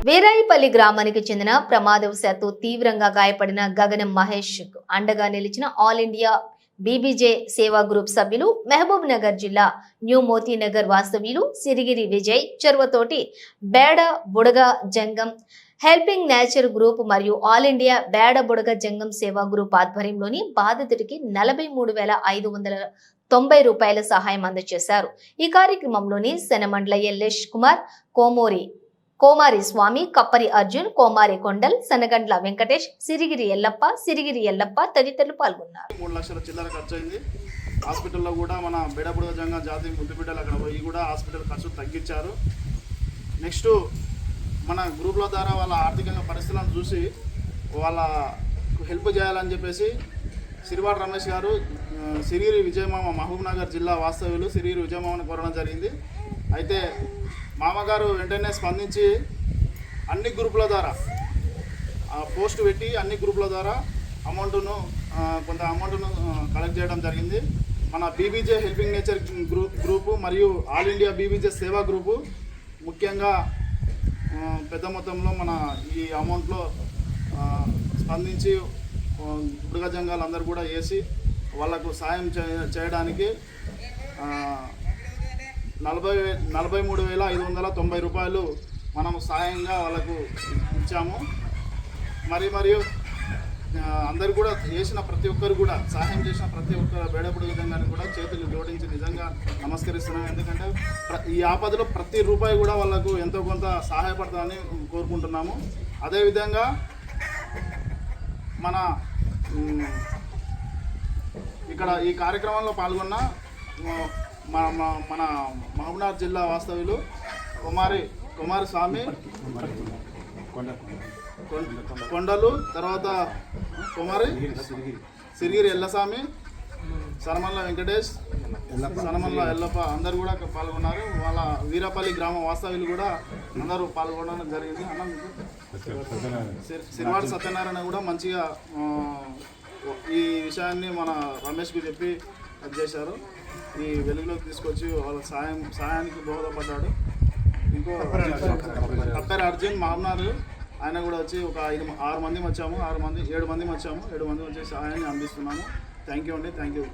వీరాయిపల్లి గ్రామానికి చెందిన ప్రమాదవశాత్తు తీవ్రంగా గాయపడిన గగనం మహేష్ అండగా నిలిచిన ఆల్ ఇండియా బీబీజే సేవా గ్రూప్ సభ్యులు, మహబూబ్ నగర్ జిల్లా న్యూ మోతీనగర్ వాస్తవ్యులు సిరిగిరి విజయ్ చెరువతోటి బేడ బుడగ జంగం హెల్పింగ్ నేచర్ గ్రూప్ మరియు ఆల్ ఇండియా బేడ బుడగ జంగం సేవా గ్రూప్ ఆధ్వర్యంలోని బాధితుడికి 43,590 రూపాయల సహాయం అందజేశారు. ఈ కార్యక్రమంలోని సెనమండ్ల ఎల్లేష్ కుమార్, కోమారి స్వామి, కప్పరి అర్జున్, కోమారి కొండల్, సనగండ్ల వెంకటేష్, సిరిగిరి ఎల్లప్ప తదితరులు పాల్గొన్నారు. 3 లక్షల చిల్లర ఖర్చు అయింది. హాస్పిటల్లో కూడా మన బేడబుడగ జంగం జాతి ముద్దుబిడ్డలు అక్కడ పోయి కూడా హాస్పిటల్ ఖర్చు తగ్గించారు. నెక్స్ట్ మన గ్రూప్ల ద్వారా వాళ్ళ ఆర్థికంగా పరిస్థితులను చూసి వాళ్ళ హెల్ప్ చేయాలని చెప్పేసి సిరివాడ రమేష్ గారు సిరిగిరి విజయమామ మహబూబ్ నగర్ జిల్లా వాస్తవ్యులు సిరిగిరి విజయమామని కోరడం జరిగింది. అయితే మామగారు వెంటనే స్పందించి అన్ని గ్రూపుల ద్వారా పోస్ట్ పెట్టి అన్ని గ్రూపుల ద్వారా కొంత అమౌంట్ను కలెక్ట్ చేయడం జరిగింది. మన బీబీజే హెల్పింగ్ నేచర్ గ్రూపు మరియు ఆల్ ఇండియా బీబీజే సేవా గ్రూపు ముఖ్యంగా పెద్ద మొత్తంలో మన ఈ అమౌంట్లో స్పందించి బుడగ జంగాలు అందరూ కూడా వేసి వాళ్ళకు సాయం చేయడానికి 43,590 రూపాయలు మనం సాయంగా వాళ్ళకు ఇచ్చాము. మరియు అందరు కూడా చేసిన ప్రతి ఒక్కరు కూడా సహాయం చేసిన ప్రతి ఒక్క బేడబుడగ జంగాన్ని కూడా చేతులు జోడించి నిజంగా నమస్కరిస్తున్నాం. ఎందుకంటే ఈ ఆపదలో ప్రతి రూపాయి కూడా వాళ్ళకు ఎంతో కొంత సహాయపడతామని కోరుకుంటున్నాము. అదేవిధంగా మన ఇక్కడ ఈ కార్యక్రమంలో పాల్గొన్న మన మహబూబ్నగర్ జిల్లా వాస్తవ్యులు కుమారి స్వామి, కొండలు, తర్వాత కుమారి సిరిగిరి ఎల్లస్వామి, సనమల్ల వెంకటేష్, సనమల్ల ఎల్లప్ప అందరు కూడా పాల్గొన్నారు. వాళ్ళ వీరాపల్లి గ్రామ వాస్తవ్యులు కూడా అందరూ పాల్గొనడం జరిగింది. సిరివాడ సత్యనారాయణ కూడా మంచిగా ఈ విషయాన్ని మన రమేష్కి చెప్పి అది చేశారు. ఈ వెలుగులోకి తీసుకొచ్చి వాళ్ళ సాయానికి దోహదపడ్డాడు. ఇంకో కప్పరి అర్జున్ మామనారు ఆయన కూడా వచ్చి ఒక 7 మంది వచ్చాము. 7 మంది వచ్చి సహాయాన్ని అందిస్తున్నాము. థ్యాంక్ యూ అండి. Thank you.